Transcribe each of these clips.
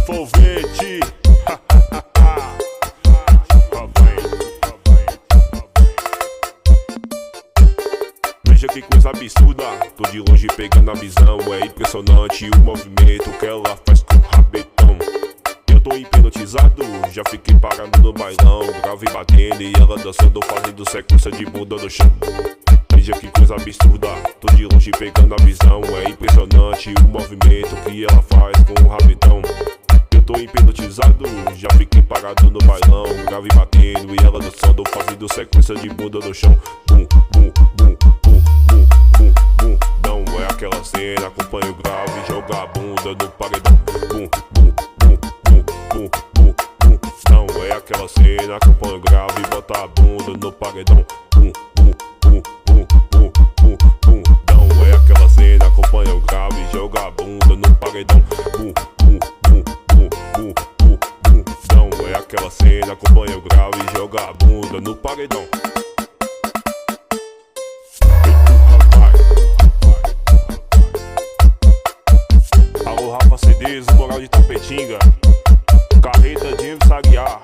envolvente. Veja que coisa absurda, tô de longe pegando a visão. É impressionante o movimento que ela faz com o rabetão. Eu tô hipnotizado, já fiquei parado no bailão. Grave batendo e ela dançando, fazendo sequência de bunda no chão. Veja que coisa absurda, tô de longe pegando a visão. É impressionante o movimento que ela faz com o rabetão. Eu tô hipnotizado, já fiquei parado no bailão. Grave batendo e ela dançando, fazendo sequência de bunda no chão. Bum, bum, bum, bum, bum, bum, bum. Não é aquela cena, acompanha o grave, joga a bunda no paredão. Bum, bum, bum, bum, bum, bum, bum. Não é aquela cena, acompanha o grave, bota a bunda no paredão. Bum, bum, bum, bum, bum, bum, bum. Não é aquela cena, acompanha o grave, joga a bunda no paredão. Bum, bum, bum, bum, bum, bum, bum. Não é aquela cena, acompanha o grave, joga a bunda no paredão. Alô, Rafa CDs, o moral de Tapetinga, Carreta James Aguiar.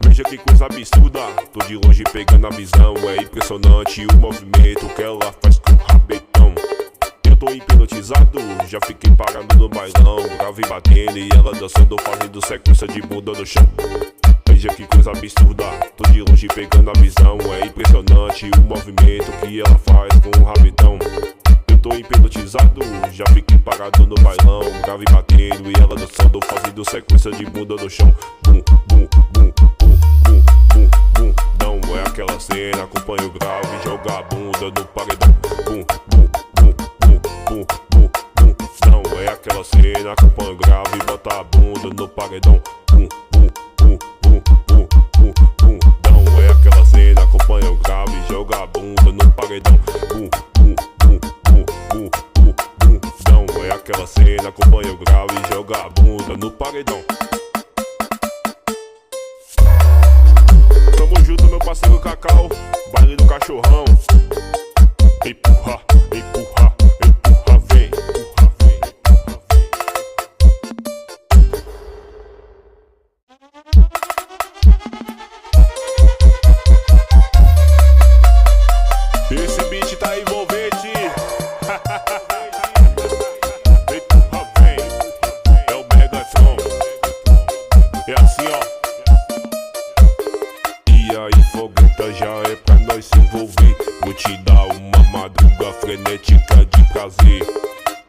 Veja que coisa absurda, tô de longe pegando a visão. É impressionante o movimento que ela faz com o rabetão. Eu tô hipnotizado, já fiquei parado no bailão. Grave batendo e ela dançando, fazendo sequência de bunda no chão. Veja que coisa absurda, tô de longe pegando a visão. É impressionante o movimento que ela faz com o rabetão. Eu tô hipnotizado, já fiquei parado no bailão. Grave batendo e ela dançando, fazendo sequência de bunda no chão. Bum, bum, bum, bum, bum, bum, bum. Não é aquela cena, acompanha o grave, joga a bunda no paredão. Bum, bum, bum, bum, bum, bum, bum. Não é aquela cena, acompanha o grave, bota a bunda no paredão. Bum, bum, bum, bum, bum, bum, bum. Não é aquela cena, acompanha o grave, joga a bunda no paredão. Bum, bum, bum, bum, bum, bum, bum. Não é aquela cena, acompanha o grave, joga a bunda no paredão. Tamo junto, meu parceiro Cacau, baile do cachorrão. Empurra, empurra, empurra, vem, empurra, vem, empurra, vem. Esse beat tá envolvente. Empurra, vem. É o Megatron. É assim, ó. E aí, fogueta, já é pra nós se envolver. Vou te dar uma madruga frenética de prazer.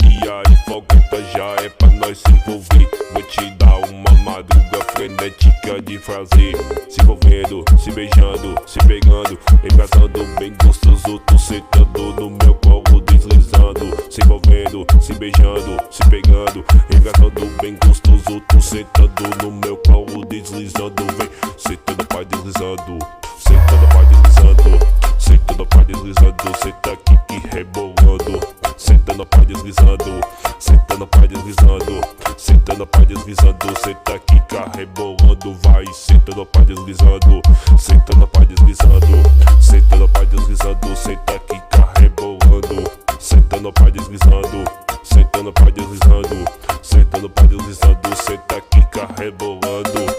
E aí, fogueta, já é pra nós se envolver. Vou te dar uma madruga frenética de prazer. Se envolvendo, se beijando, se pegando, engatando bem gostoso. Tu sentando no meu colo, deslizando. Se envolvendo, se beijando, se pegando, engatando bem gostoso. Tu sentando no meu colo, deslizando. Vem, sentando, pai, deslizando. Sentando, pai, deslizando. Sentando, pai, deslizando. Senta aqui que rebolando. Sentando, pai, deslizando. Sentando, pai, deslizando. Sentando, pai, deslizando. Senta aqui que rebolando. Vai, sentando, pai, deslizando. Sentando, pai, deslizando. Sentando, pai, deslizando. Senta aqui que rebolando. Sentando, pai, deslizando. Sentando, pai, deslizando. Sentando, pai, deslizando. Senta aqui que rebolando.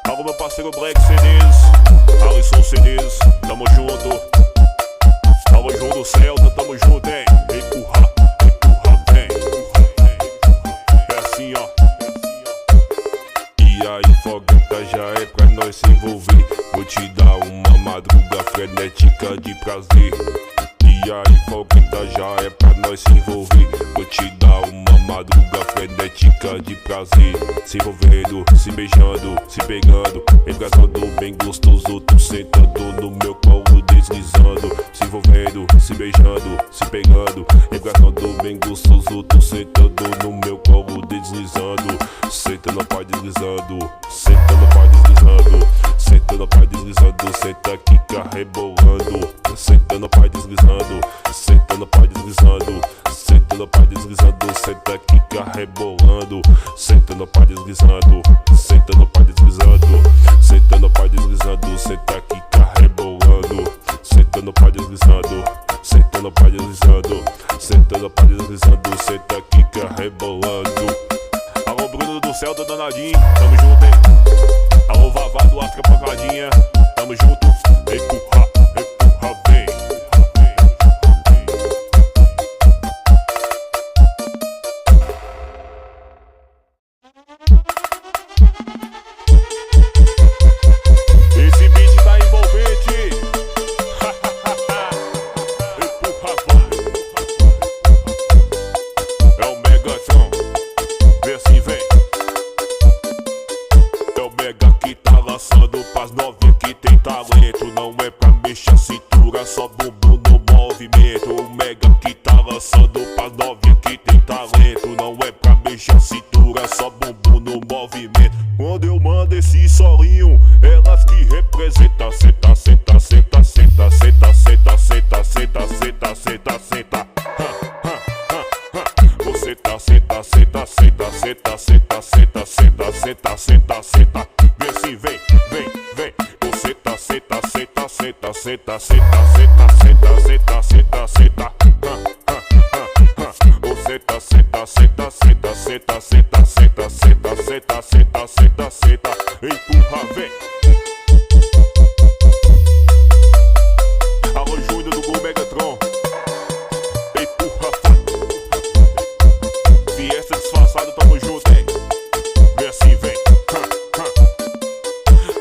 Alô, meu parceiro Black CDs, Alisson CDs, tamo junto. Alô, João do Celta, tamo junto, hein? Empurra, empurra, vem. É assim, ó. E aí, fogueta, já é pra nós se envolver. Vou te dar uma madruga frenética de prazer. E aí, fogueta, já é pra nós se envolver. Vou te dar uma madruga frenética de prazer. Se envolvendo, se beijando, se pegando, engatando bem gostoso. Tu sentando no meu colo, deslizando. Se envolvendo, se beijando, se pegando, engatando bem gostoso. Tu sentando no meu colo, deslizando. Sentando, pai, deslizando. Sentando, pai, deslizando. Sentando, pai, deslizando. Senta aqui, rebolando. Sentando, pai, deslizando. Sentando, pai, deslizando. Sentando, pai, deslizando. Senta aqui, rebolando. Sentando, pai, deslizando. Sentando, pai, deslizando. Sentando, pai, deslizando. Senta aqui, rebolando. Sentando, pai, deslizando. Sentando, pai, deslizando. Sentando, pai, deslizando. Senta aqui, pancadinha, tamo junto, hein? Alô, Vavá do Asca pancadinha, tamo junto. Empurra, empurra, vem. Esse beat tá envolvente. Empurra, vai. É o Megatron, vê assim, vem. É o Mega que tá lançando pras novinhas que tem talento. Não é pra mexer a cintura, só bumbum no movimento. O Mega que tá lançando pras novinhas que tem talento. Não é pra mexer a cintura, só bumbum no movimento. Quando eu mando esse solinho, elas que representam. Senta, senta, senta, senta, senta, senta, senta, senta, senta, senta, senta. Você tá senta, senta, senta, senta, senta, senta, senta, senta, senta, senta. Vem assim, vem, vem, vem. Você tá senta, senta, senta, senta, senta, senta, senta, senta, senta, senta. Você tá senta, senta, senta, senta, senta, senta, senta, senta, senta, senta, senta. Empurra, vem. Alô, Júnior do Gol Megatron. Empurra, vai. Fiesta disfarçado, tamo junto, hein? Vem assim, vem.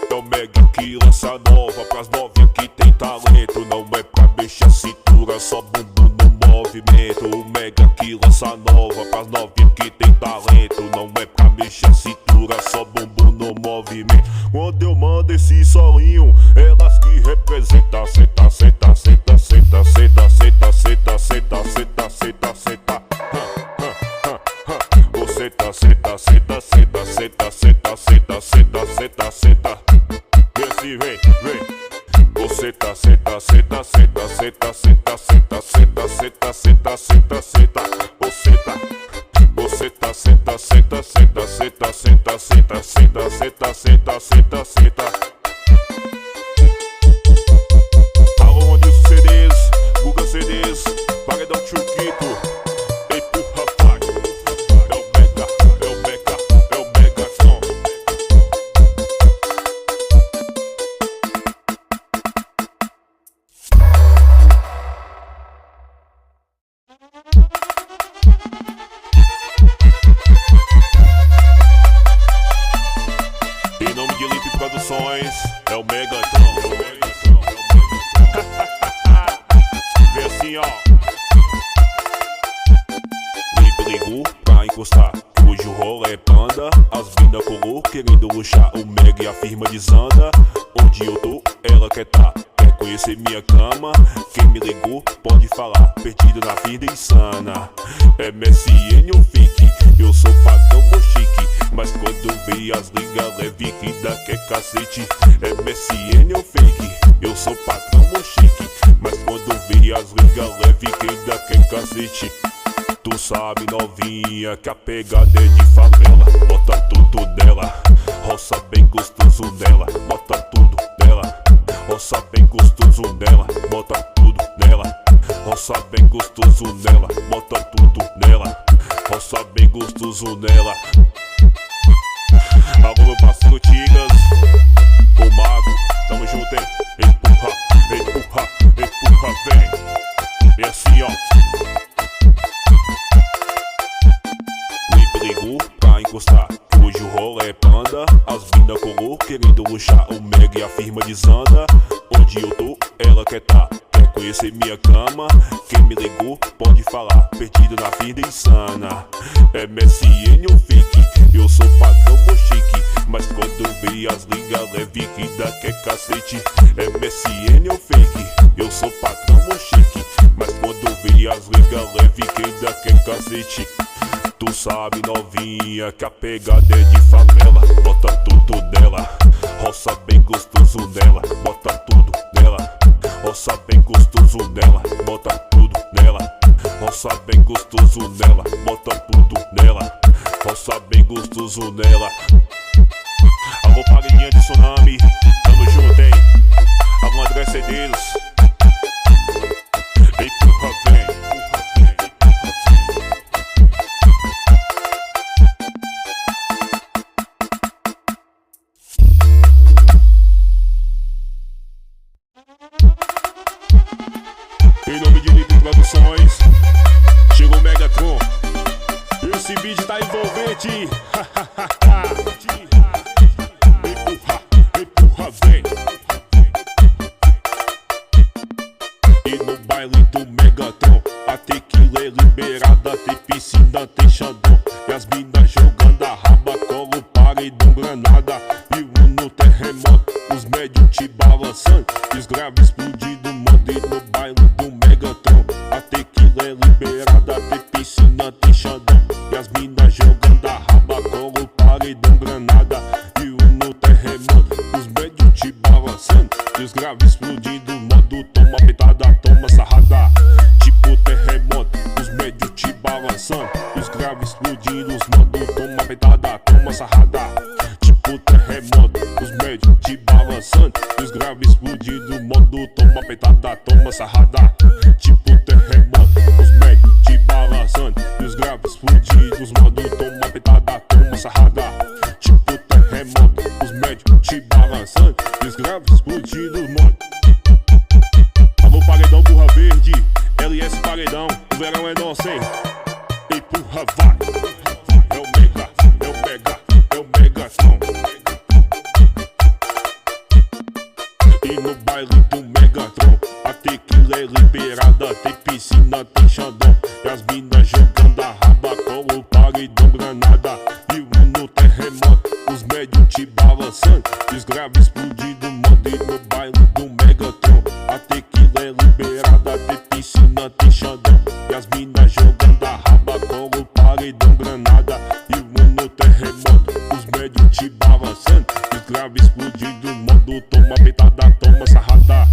É o Mega que lança nova pras novinhas que tem talento. Não é pra mexer a cintura, só bumbum no movimento. O Mega que lança nova pras novinhas que tem talento. Não é pra mexer a cintura, só bumbum no movimento. Quando eu mando esse solinho, elas que representam. Senta, senta, senta, senta, senta, senta, senta, senta, senta, senta, senta. Você tá senta, senta, senta, senta, senta, senta, senta, senta, senta. Vem assim, vem, vem. Você tá senta, senta, senta, senta, senta, senta, senta, senta, senta, senta, senta. Você tá senta, senta, senta, senta, senta, senta, senta, senta, senta, senta, senta. Alô, Ronilson CDs, Guga CDs, Paredão Chuquito. Empurra, vai. É o Mega, é o Mega, é o Megatron. Em nome de Limp Produções, é o Megatron. Vem assim, ó. Limp ligou pra encostar, que hoje o rolê é panda. As mina colou, querendo luxar, o Mega e a firma desanda. Onde eu tô, ela quer tá. Quer conhecer minha cama? Quem me ligou pode falar, perdido na vida insana. É MSN ou fique, eu sou padrão ou chique. Mas quando vê as ligas leve que dá que é cacete. É MSN ou fake, eu sou patrão ou chique. Mas quando vê as ligas leve que dá que é cacete. Tu sabe, novinha, que a pegada é de favela. Bota tudo dela, roça bem gostoso nela. Bota tudo dela, roça bem gostoso nela. Bota tudo nela, roça bem gostoso nela. Bota tudo nela, roça bem gostoso nela. Alô, meu parceiro Tigas, o Mago, tamo junto, hein? Empurra, empurra, empurra, vem. E assim, ó. Limp ligou pra encostar, que hoje o rolê é panda. As mina colou, querendo luxar, o Mega e a firma desanda. Onde eu tô, ela quer tá. Quer conhecer minha cama? Quem me ligou pode falar, perdido na vida insana. É MSN ou fique, eu sou patrão ou chique. Mas quando vê as ligas leve que dá que é cacete. É MSN ou fake, eu sou patrão ou chique. Mas quando vê as ligas leve que dá que é cacete. Tu sabe, novinha, que a pegada é de favela. Bota tudo dela, roça bem gostoso nela. Bota tudo nela, roça bem gostoso nela. Bota tudo nela, roça bem gostoso nela. Bota tudo nela, roça bem gostoso nela. Alô, paredinha de tsunami, tamo junto, hein? Alô, André Cedeiros. Empurra, vem. Produções. Chegou o Megatron. Esse beat tá envolvente. Empurra, empurra, vem. E no baile do Megatron, a tequila é liberada, tem piscina, tem xandão. E as minas jogando a raba, cola o paredão, granada. E no terremoto, os médios te balançando, e os graves explodindo, mano. E no baile do Megatron, a tequila é liberada, tem piscina, tem xandão. E as minas jogando a raba, cola o paredão, granada. E no terremoto, os médios te balançando, e os graves explodindo, modo toma pitada, toma sarrada. Tipo terremoto, os médios te balançando, e os graves explodindo, os modo toma pitada, toma sarrada. Tipo terremoto, os médios te balançando, e os graves explodindo, modo toma pitada, toma sarrada. Tipo terremoto, os médios te balançando, e os graves explodindo, os modo toma pitada, toma sarrada. Tipo terremoto, os médios te balançando, e os graves explodindo, modo. Alô paredão, burra verde, LS paredão, o verão é nosso, hein? Empurra, vai. É o mega, é o mega, é o Megatron. E no baile do Megatron, a tequila é liberada, tem piscina, tem xandão. E as minas jogando a raba, cola o paredão, granada. E no terremoto, os médios te balançando, e os graves explodindo, mano. E no baile do Megatron, a tequila é liberada, tem piscina, tem xandão. E as minas jogando a raba, cola o paredão, granada. E no terremoto, os médios te balançando, e os graves explodindo, modo toma pitada, toma sarrada.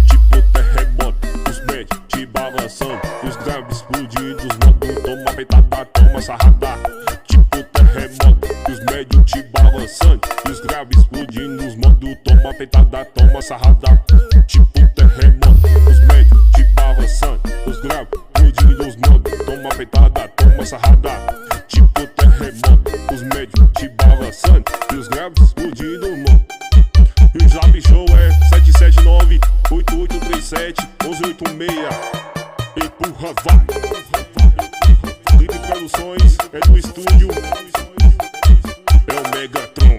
Tipo terremoto, os médios te balançando, e os graves explodindo, modo toma pitada, toma sarrada. Tipo terremoto, os médios te balançando, e os graves explodindo, os modo toma pitada, toma sarrada. Tipo terremoto, os médios te balançando, os graves explodindo, os modo toma pitada, toma sarrada. Tipo terremoto, os médios te balançando, e os graves explodindo, mano. E o Zap Show é 779-8837-1186. Empurra, vai. Clipe Produções é do estúdio, é o Megatron.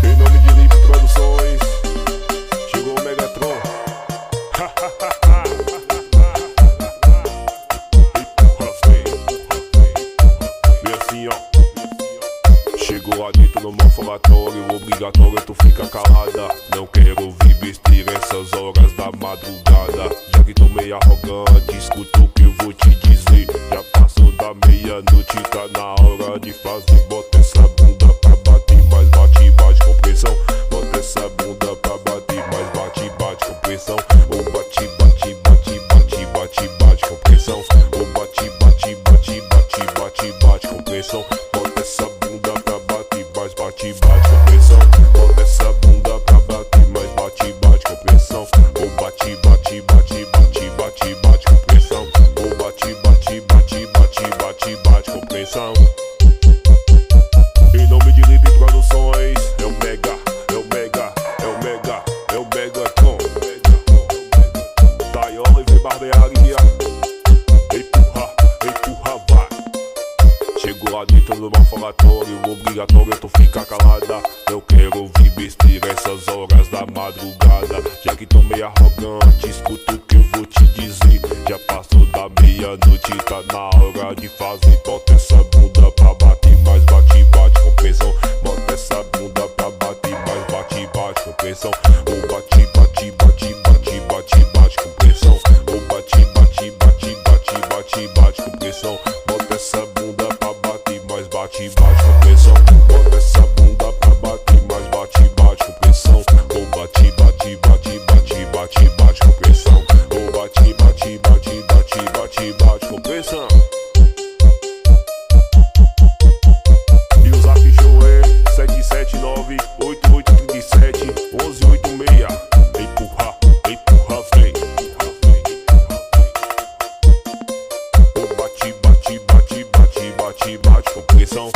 Em nome de Clipe Produções, chegou o Megatron. Vem assim, ó. Chegou adentro no falatório, obrigatório tu fica calada. Não quero ouvir besteira essas horas da madrugada. Já que tô meio arrogante, escuta o que eu vou te dizer. Já passou da meia-noite, tá na hora de fazer. Bota essa bunda pra bater, mais bate, bate com pressão. Bota essa bunda pra bater, mais bate, bate com pressão. Ou bate, bate, bate, bate, bate, bate com pressão. Ou bate, bate, bate, bate, bate, bate com pressão. Bota essa bunda pra bater, mais bate, bate com pressão. Bota essa bunda pra bater, mais bate, bate com pressão. Ou bate, bate, bate, bate, bate, bate com pressão. Ou bate, bate, bate, bate, bate, bate com pressão. Em nome de Clipe Produções, é o Mega, é o Mega, é o Mega, é o Megatron. Taiola e vem barbearia. Empurra, empurra, vai. Chegou adentro no falatório, obrigatório tu fica calada. Eu quero ouvir besteira essas horas da madrugada. Já que tô meio arrogante, escuta o que eu vou te dizer. Já passou da meia-noite, tá na hora de fazer. Bota essa bunda pra bater, mais bate, bate com pressão. Bota essa bunda pra bater, mais bate, bate com pressão. Ou bate, bate, bate, bate, bate, bate com pressão. Ou bate, bate, bate, bate, bate, bate com pressão. Bota essa bunda pra bater, mais bate, bate com pressão. Bota essa bunda pra bater, mais bate, bate com pressão. Ou bate, bate, bate, bate, bate, bate com pressão. Ou bate, bate, bate, bate, bate, bate com pressão. E o Zap Show é 779-8837-1186. Empurra, empurra, vem. Ou bate, bate, bate, bate, bate, bate com pressão.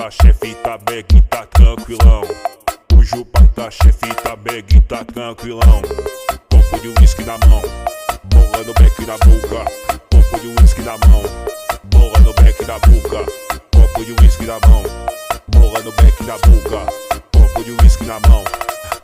tá chefe, tá bag, tá tranquilão. Hoje o pai tá chefe, tá bag, tá tranquilão. Copo de uísque na mão, bola no beck na boca. Copo de uísque na mão, bola no beck na boca. Copo de uísque na mão, bola no beck na boca. Copo de uísque na mão,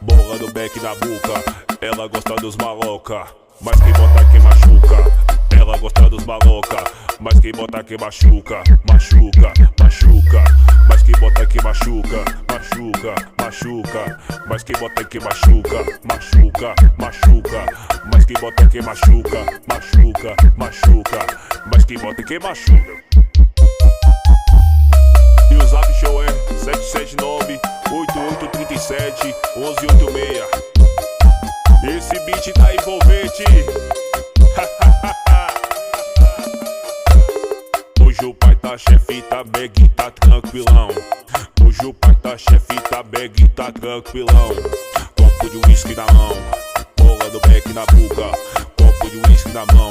bola no beck na boca. Ela gosta dos maloca, mas quem bota quem machuca. Ela gosta dos maloca, mas quem bota quem machuca. Machuca, machuca, mas quem bota quem machuca. Machuca, machuca, mas quem bota quem machuca. Machuca, machuca, mas quem bota quem machuca. Machuca, machuca, mas quem bota quem machuca. E o Zap Show é 779-8837-1186. Esse beat tá envolvente. Hoje o pai tá chefe, tá bag, tá tranquilão. Hoje o pai tá chefe, tá bag, tá tranquilão. Copo de uísque na mão, bola no beck na boca. Copo de uísque na mão,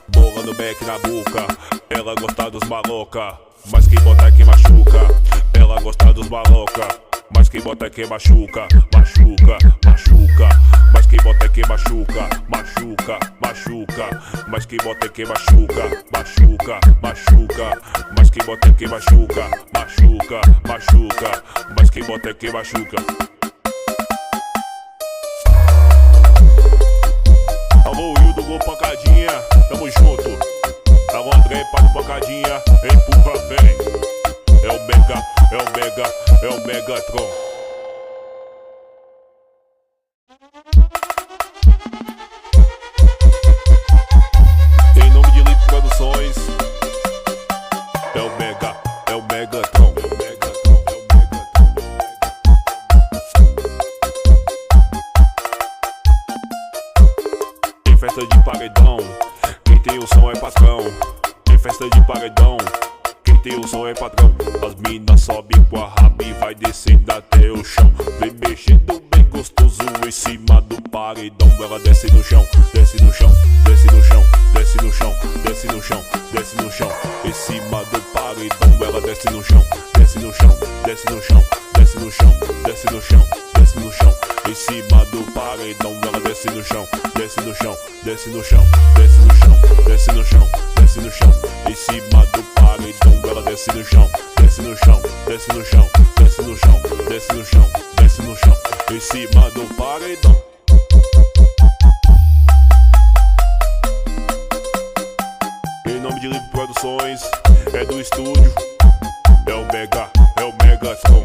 bola no beck na boca. Ela gosta dos maloca, mas quem bota quem machuca. Ela gosta dos maloca, mas quem bota quem machuca. Machuca, machuca, mas quem bota quem machuca. Machuca, machuca, mas quem bota quem machuca. Machuca, machuca, mas quem bota quem machuca. Machuca, machuca, mas quem bota quem machuca. Alô, Hildo, gol pancadinha, tamo junto. Alô, André, paga pancadinha, empurra, vem. É o Mega, é o Mega, é o Megatron. Em nome de Lip Produções, é o Mega, é o Megatron. É o Megatron, é o Megatron. Tem festa de paredão, quem tem o som é patrão. Tem festa de paredão, quem tem o som é patrão. As minas sobem com a raba e vai descendo até o chão. Vem mexendo bem gostoso em cima do paredão. Ela desce no chão, desce no chão, desce no chão, desce no chão, desce no chão, desce no chão. Em cima do paredão, ela desce no chão, desce no chão, desce no chão, desce no chão, desce no chão, desce no chão. Em cima do paredão, ela desce no chão, desce no chão, desce no chão, desce no chão, desce no chão, desce no chão. Em cima do paredão, ela desce no chão, desce no chão, desce no chão, desce no chão, desce no chão, desce no chão. Em cima do paredão. Em nome de Lip Produções, é do estúdio, é o Mega, é o Megatron.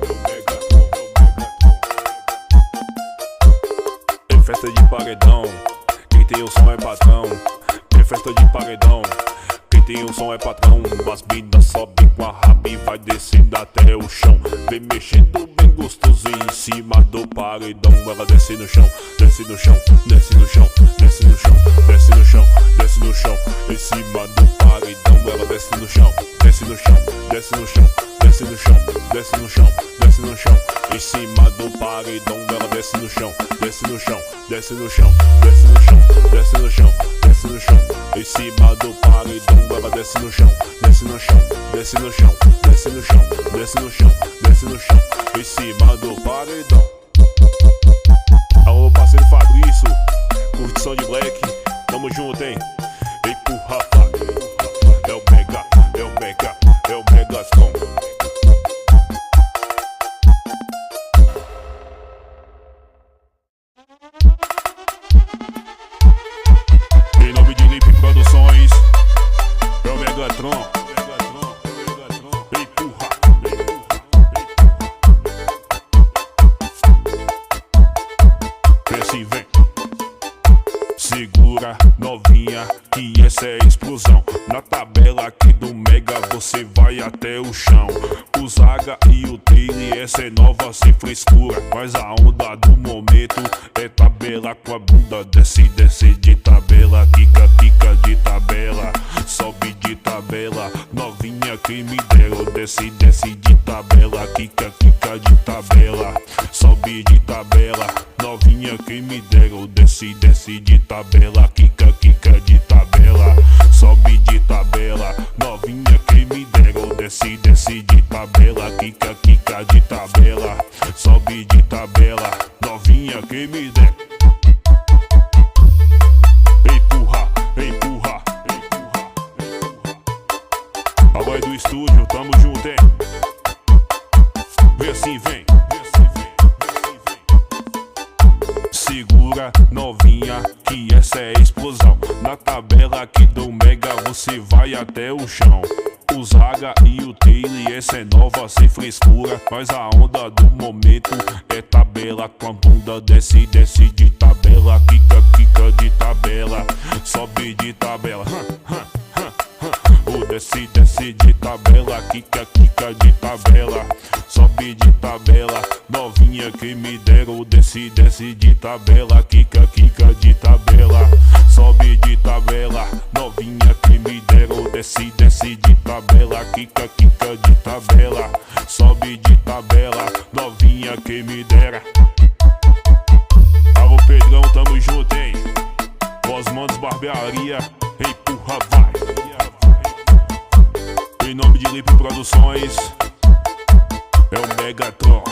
Tem festa de paredão, quem tem o som é patrão. Tem festa de paredão, quem tem o som é patrão. As minas sobem com a raba e vai descendo até o chão. Vem mexendo bem gostoso em cima do paredão. Ela desce no chão, desce no chão, desce no chão, desce no chão, desce no chão, desce no chão. Em cima do paredão, ela desce no chão, desce no chão, desce no chão, desce no chão, desce no chão, desce no chão. Em cima do paredão, ela desce no chão, desce no chão, desce no chão, desce no chão, desce no chão, desce no chão. Em cima do paredão, ela desce no chão, desce no chão, desce no chão, desce no chão, desce no chão, desce no chão. Em cima do paredão. Alô, parceiro Fabrício, curtição de Black, tamo junto, hein? Empurra, Fábio. É o Mega, é o Mega, é o Megatron. Em nome de Lip Produções, é o Megatron. Empurra. Desce e vem. Segura, novinha, que essa é a explosão. Na tabela aqui do Mega você vai até o chão. O Zaga e o Trilly, essa é nova sem frescura. Mas a onda do momento é tabela com a bunda. Desce, desce de tabela, quica, quica de tabela. Sobe de tabela, novinha quem me dera. Desce, desce de tabela, quica, quica de tabela. Sobe de tabela, novinha quem me dera. Desce, desce de tabela, quica, quica de tabela. Sobe de tabela, novinha quem me dera. Desce, desce de tabela, quica, quica. nós do estúdio, tamo junto, hein? Vem assim, vem. Segura, novinha, que essa é explosão. Na tabela aqui do Mega você vai até o chão. Os Raga e o Taylor, essa é nova, sem frescura. Mas a onda do momento é tabela. Com a bunda desce, desce de tabela. Quica, quica de tabela. Sobe de tabela. O desce, desce de tabela. Quica, quica de tabela. Sobe de tabela. Novinha que me dera o desce, desce de tabela. Quica, quica de tabela. Sobe de tabela. Novinha que me dera o desce, desce de tabela. Quica, quica de tabela. Sobe de tabela. Novinha que me dera. Alô Pedrão, tamo junto, hein? Os Manos Barbearia, empurra, vai. Em nome de Lipe Produções, é o Megatron.